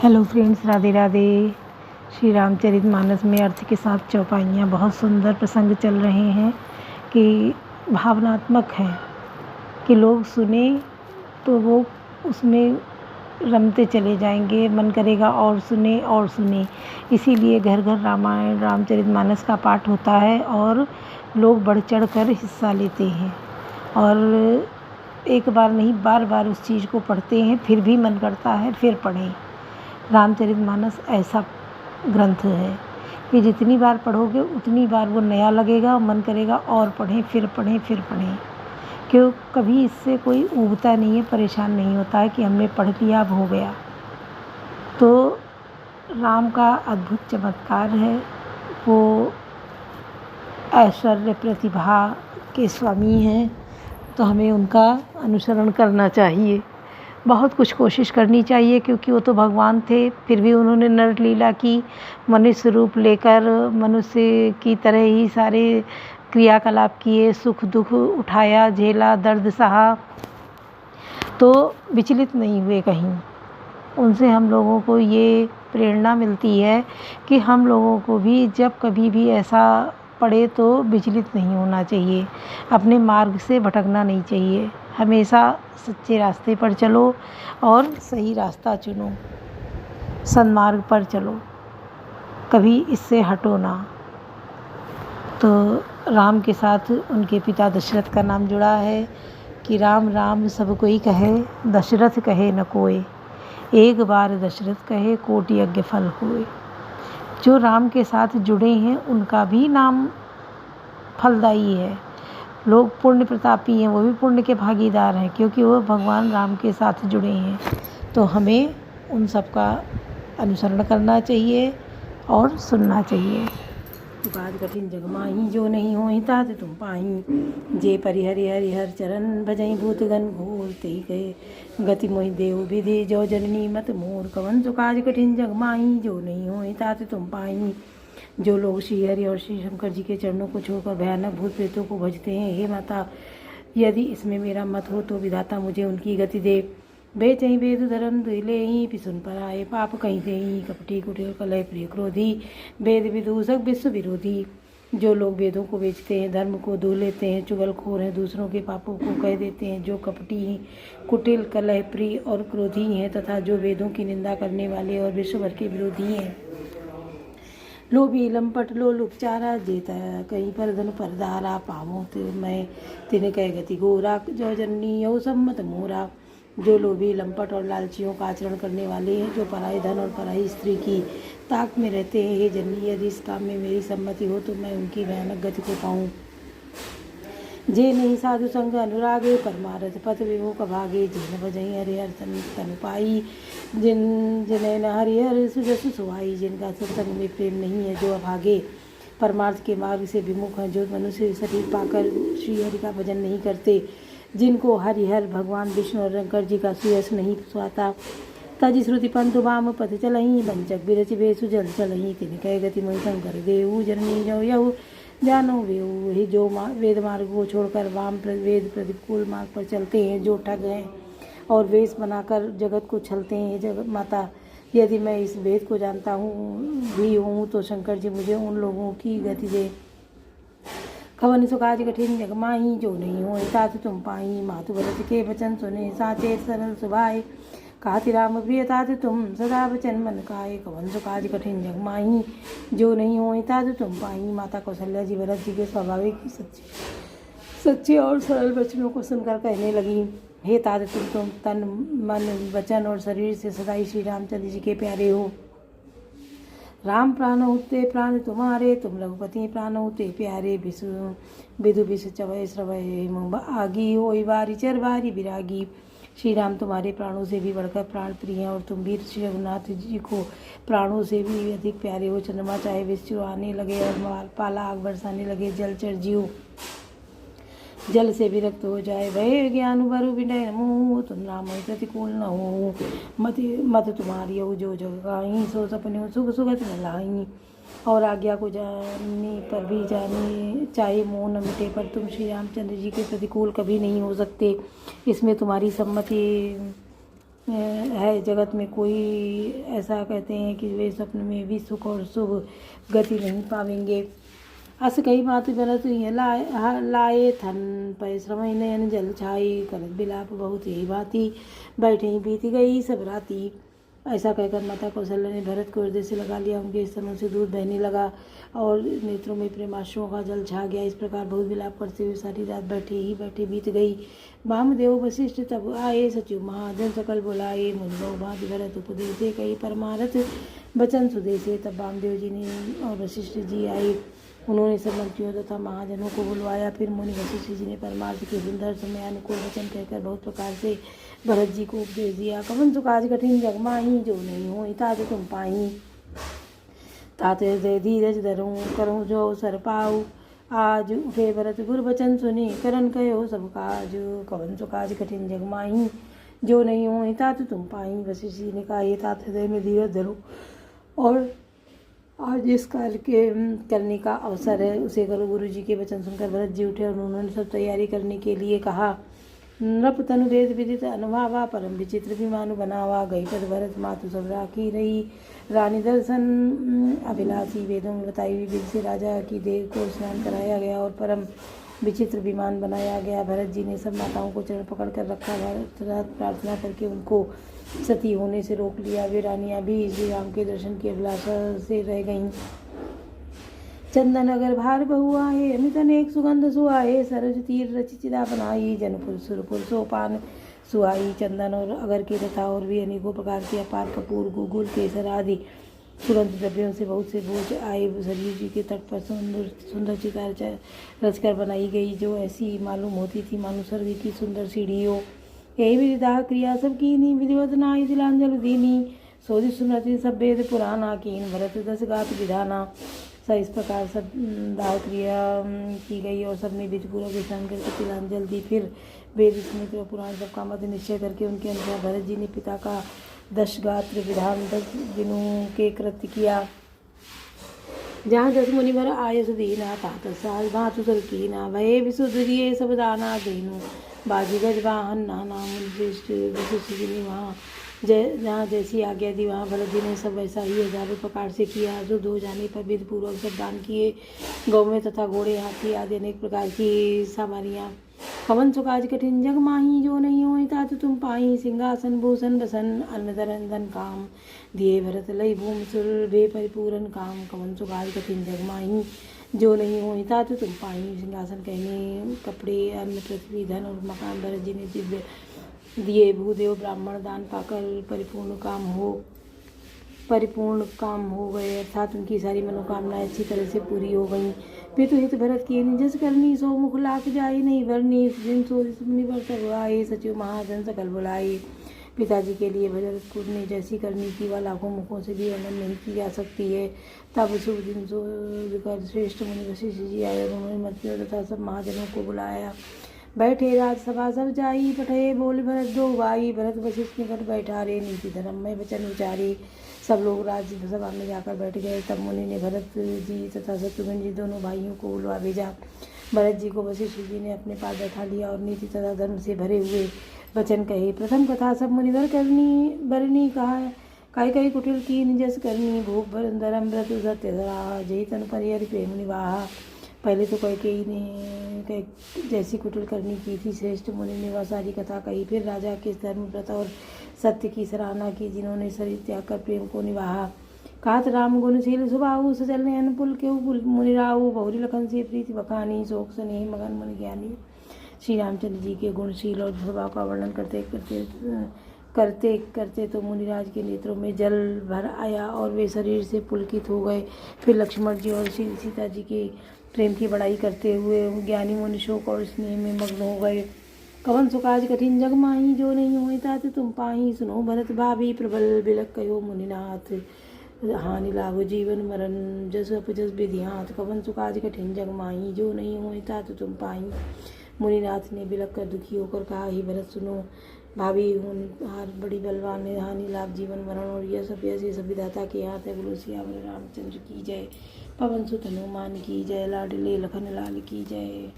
Hello friends, Radhe Radhe. Shri Ramcharitmanas में अर्थ के साथ चौपाइयाँ बहुत सुंदर प्रसंग चल रहे हैं कि भावनात्मक हैं कि लोग सुने तो वो उसमें रमते चले जाएंगे, मन करेगा और सुने। इसीलिए घर घर रामायण रामचरितमानस का पाठ होता है और लोग बढ़ चढ़ कर हिस्सा लेते हैं और एक बार नहीं बार बार उस चीज़ को पढ़ते हैं। फिर भी मन करता है फिर पढ़ें। रामचरितमानस ऐसा ग्रंथ है कि जितनी बार पढ़ोगे उतनी बार वो नया लगेगा और मन करेगा और पढ़ें फिर पढ़ें फिर पढ़ें। क्यों कभी इससे कोई ऊबता नहीं है, परेशान नहीं होता है कि हमने पढ़ लिया अब हो गया। तो राम का अद्भुत चमत्कार है। वो ऐश्वर्य प्रतिभा के स्वामी हैं, तो हमें उनका अनुसरण करना चाहिए। बहुत कुछ कोशिश करनी चाहिए क्योंकि वो तो भगवान थे, फिर भी उन्होंने नर लीला की, मनुष्य रूप लेकर मनुष्य की तरह ही सारे क्रियाकलाप किए, सुख दुख उठाया, झेला, दर्द सहा, तो विचलित नहीं हुए कहीं। उनसे हम लोगों को ये प्रेरणा मिलती है कि हम लोगों को भी जब कभी भी ऐसा पड़े तो विचलित नहीं होना चाहिए, अपने मार्ग से भटकना नहीं चाहिए। हमेशा सच्चे रास्ते पर चलो और सही रास्ता चुनो, सन्मार्ग पर चलो, कभी इससे हटो ना। तो राम के साथ उनके पिता दशरथ का नाम जुड़ा है कि राम राम सब कोई कहे, दशरथ कहे न कोय, एक बार दशरथ कहे कोटि यज्ञ फल होए। जो राम के साथ जुड़े हैं उनका भी नाम फलदायी है। लोग पुण्य प्रतापी हैं, वो भी पुण्य के भागीदार हैं क्योंकि वो भगवान राम के साथ जुड़े हैं। तो हमें उन सब का अनुसरण करना चाहिए और सुनना चाहिए। काज कठिन जग माही, जो नहीं होहि तात तुम पाही, जे परिहरि हरिहर चरण, भजई भूतगण घोर तेहि कहे, गति मोहि देव विधि, जो जननी मत मोर कवन सो काज कठिन जग माही, जो नहीं होहि तात तुम पाही। जो लोग श्री हरि और श्री शंकर जी के चरणों को छोड़कर भयानक भूत प्रेतों को भजते हैं, हे माता, यदि इसमें मेरा मत हो तो विधाता मुझे उनकी गति दे। बेचही वेद धर्म दुले ही पिसुन पराए, पाप कहीं दे ही, कपटी कुटिल कलह प्रिय क्रोधी, वेद विदूषक विश्व विरोधी। जो लोग वेदों को बेचते हैं, धर्म को दूह लेते हैं, चुगलखोर हैं, दूसरों के पापों को कह देते हैं, जो कपटी हैं, कुटिल कलह प्रिय और क्रोधी हैं, तथा जो वेदों की निंदा करने वाले और विश्व भर के विरोधी हैं, लोभी लंपट लोल उपचारा, जेता कहीं पर धन पर धारा, पावों मैं तिन कह गति गोरा, जो जननी यौ सम्मत मोरा। जो लोभी लंपट और लालचियों का आचरण करने वाले हैं, जो पराये धन और पराई स्त्री की ताक में रहते हैं, हे जननी, यदि इस काम में मेरी सम्मति हो तो मैं उनकी भयानक गति को पाऊँ। जे नहीं साधु संग अनुरागे, परमारथ पथ विमुख भागे, जिन भजई हरिहर तनु पाई, जिन्हें न हरिहर सुजस सुहाई। जिनका सत्संग में प्रेम नहीं है, जो अभागे परमार्थ के मार्ग से विमुख हैं, जो मनुष्य सटीक पाकर श्री हरि का भजन नहीं करते, जिनको हरिहर भगवान विष्णु और शंकर जी का सुयस नहीं सुहाता, तज श्रुति पंथु वाम पथ चलही, वंचक बिरच बेसु जल चलही, तिन कह गति मोहि शंकर देहु, जननी जो यहु जानो वेहू। ही जो वेद मार्ग को छोड़कर वाम वेद प्रतिकूल मार्ग पर चलते हैं, जो ठग हैं और वेश बनाकर जगत को छलते हैं, जगत माता, यदि मैं इस वेद को जानता भी हूँ तो शंकर जी मुझे उन लोगों की गति दे। कवन सो काज कठिन जग माही, जो नहीं हो तात तुम पाही, मातु भरत के वचन सुने, साचे सरल सुभाए, कहति राम प्रिय तात तुम, सदा वचन मन काए, कवन सो काज कठिन जग माही, जो नहीं हो तात तुम पाही। माता कौशल्या जी भरत जी के स्वाभाविक सच्चे और सरल वचनों को सुनकर कहने लगी, हे तात तुम तन मन वचन और शरीर से सदा ही श्री रामचंद्र जी के प्यारे हो। राम प्राण होते प्राण तुम्हारे, तुम रघुपति प्राण होते प्यारे, विदु विष चवय श्रवय आगी, होई बारी चर बारी विरागी। श्री राम तुम्हारे प्राणों से भी बढ़कर प्राण प्रिय हैं और तुम भी श्री रघुनाथ जी को प्राणों से भी अधिक प्यारे हो। चंद्रमा चाहे विष आने लगे और पाला आग बरसाने लगे, जलचर जीव जल से विरक्त हो जाए, भय ज्ञान बरु विनय मोह, तुम राम प्रतिकूल न हो। मत तुम्हारी हो जो जगाई, सो सपने सुख सुगत न लाई। और आज्ञा को जानने पर भी जाने चाहे मोह न मिटे, पर तुम श्री रामचंद्र जी के प्रतिकूल कभी नहीं हो सकते। इसमें तुम्हारी सम्मति है जगत में कोई, ऐसा कहते हैं कि वे स्वप्न में भी सुख और शुभ गति नहीं पावेंगे। अस कही भांति भरत लाए थन परिश्रम नयन जल छाई, करत बिलाप बहुत ही भांति बैठे ही बीत गई सब राती। ऐसा कहकर माता कौशल्या ने भरत को हृदय से लगा लिया। उनके स्तनों से दूध बहने लगा और नेत्रों में प्रेमाश्रुओं का जल छा गया। इस प्रकार बहुत विलाप करते हुए सारी रात बैठे बीत गई। वामदेव वशिष्ठ तब आए, सचिव महाजन सकल बुलाए, मुनियो भांति भरत उपदेशे कई परमारथ बचन सुदेशे। तब वामदेव जी ने और वशिष्ठ जी आए। उन्होंने सब मंत्रियों तथा महाजनों को बुलवाया। फिर मुनि वशिष्ठ जी ने परमार्थ के सुंदर समय अनुकूल वचन कहकर बहुत प्रकार से भरत जी को उपदेश दिया। कवन सुकाज कठिन जग माही, जो नहीं हो तात तुम पाही, तात हृदय धीरज धरूं करूं जो सर पाऊ। आज उठे भरत गुर वचन सुने, करन कहो सब काज, कवन सुकाज कठिन जग माही, जो नहीं हो तात तुम पाही। वशिष्ठ जी ने कहा, ये तात हृदय में धीरज धरो और आज इस कार्य के करने का अवसर है, उसे करो। गुरु जी के वचन सुनकर भरत जी उठे और उन्होंने सब तैयारी करने के लिए कहा। नृप तनु वेद विदित अनुभावा, परम विचित्र विमानु बनावा। गई पद भरत मातु सब राखी रही, रानी दर्शन अभिलाषी। वेदों में बताई हुई विधि से राजा की देह को स्नान कराया गया और परम विचित्र विमान बनाया गया। भरत जी ने सब माताओं को चरण पकड़ कर रखा। भरत प्रार्थना करके उनको सती होने से रोक लिया। वे रानियां भी श्री राम के दर्शन की अभिलाषा से रह गईं। चंदन अगर भार बहुआ है, अमित अनेक सुगंध सुहाए, सरज तीर रचि चिदा बनाई, जनपुर सुरपुर सोपान सुहाई। चंदन और अगर के तथा और भी अनेकों प्रकार के अपार कपूर गुगुल केसर आदि सुगंध द्रव्यों से बहुत से भोज आए। सरयू जी के तट पर सुंदर चिता रचकर बनाई गई, जो ऐसी मालूम होती थी मानो स्वर्ग की सुंदर सीढ़ी हो। यही विविधा क्रिया सब कीनी, विधिवत नाई तिलांजल दीनी, सोधि सुनति सब वेद पुराना, कीन भरत दस गात विधाना। सब इस प्रकार सब दाह क्रिया की गई और सबने विधिपूर्वक स्नान करके तिलांजल दी। फिर वेद स्मृति और पुराण सब का मत निश्चय करके उनके अनुसार भरत जी ने पिता का 10 गात्र विधान 10 दिनों के कृत्य किया। जहाँ 10 मुनिवर आयस दीना, तात साल भातु सर कीना, भये विशुद्ध दिए सब दाना देनु, बाजी गज वाहन नाना। वशिष्ठ जी ने वहाँ जहाँ जैसी आज्ञा दी वहाँ भरत जी ने सब वैसा ही हजारों प्रकार से किया। शुद्ध हो जाने पर विधि पूर्वक सब दान किए। गौवें तथा घोड़े हाथी आदि अनेक प्रकार की सवारियाँ। कवन सुकाज कठिन जग माही, जो नहीं हो तात तुम पाही, सिंहासन भूषण बसन अन्न धन धन काम, दिए भरत लई भूमि सुरभि परिपूरन काम। कवन सुकाज कठिन जग माही, जो नहीं हो तात तुम पाही। सिंहासन कहने कपड़े अन्न पृथ्वी धन और मकान भरत जी ने दिव्य दिए। भूदेव ब्राह्मण दान पाकर परिपूर्ण काम हो गए, अर्थात उनकी सारी मनोकामनाएं अच्छी तरह से पूरी हो गईं। पितु हित भरत किए जस करनी, सो मुख लाख जाए नहीं भरनी, जिन सो मुनिवर सब आए, सचिव महाजन सकल बुलाए। पिताजी के लिए भरत ने जैसी करनी की वह लाखों मुखों से भी वर्णन नहीं की जा सकती है। तब शुभ दिन सोकर श्रेष्ठ मुनि वशिष्ठ जी आए और उन्होंने मंत्रियों तथा सब महाजनों को बुलाया। बैठे राजसभा सब जाई, पठे बोल भरत दो भाई, भरत वशिष्ठ निकट बैठा रे, नीति धर्म में वचन उचारे। सब लोग राज्यसभा में जाकर बैठ गए। तब मुनि ने भरत जी तथा शत्रुघ्न जी दोनों भाइयों को बुलवा भेजा। भरत जी को वशिष्ठ जी ने अपने पास बैठा लिया और नीति तथा धर्म से भरे हुए वचन कहे। प्रथम कथा सब मुनिवर करनी बरनी, कहा कई कुटिल की निजस करनी, भूख धर्म व्रत सत्य धरा, जय तन परिहर प्रेम निवाहा। पहले तो कैकेयी ने जैसी कुटिल करनी की थी, श्रेष्ठ मुनि ने वह सारी कथा कही। फिर राजा के धर्म व्रत और सत्य की सराहना की, जिन्होंने शरीर त्याग कर प्रेम को निवाहा। कहत राम गुणशील सुबाहु, सजल नयन पुल केहु मुनिराहु, बहुरी लखन से प्रीति बखानी, शोक स्नेह मगन मन ज्ञानी। श्री रामचंद्र जी के गुणशील और स्वभाव का वर्णन करते करते तो मुनिराज के नेत्रों में जल भर आया और वे शरीर से पुलकित हो गए। फिर लक्ष्मण जी और श्री सीता जी के प्रेम की बड़ाई करते हुए ज्ञानी मुनि शोक और स्नेह में मग्न हो गए। कवन सुकाज कठिन जग माही, जो नहीं होई तात तुम पाही, सुनो भरत भाभी प्रबल बिलक कहो मुनिनाथ, हानि लाभ जीवन मरण जस अपजस विधियात। कवन सुकाज कठिन जग माही, जो नहीं होई तात तुम पाही। मुनिनाथ ने बिलक कर दुखी होकर कहा, ही भरत सुनो, भाभी होनहार बड़ी बलवान है, हानि लाभ जीवन मरण और यह सब ऐसे सब विधाता के हाथ है। बोलो सियावर रामचंद्र की जय, पवन सुत हनुमान की जय, लाडले लखन लाल की जय।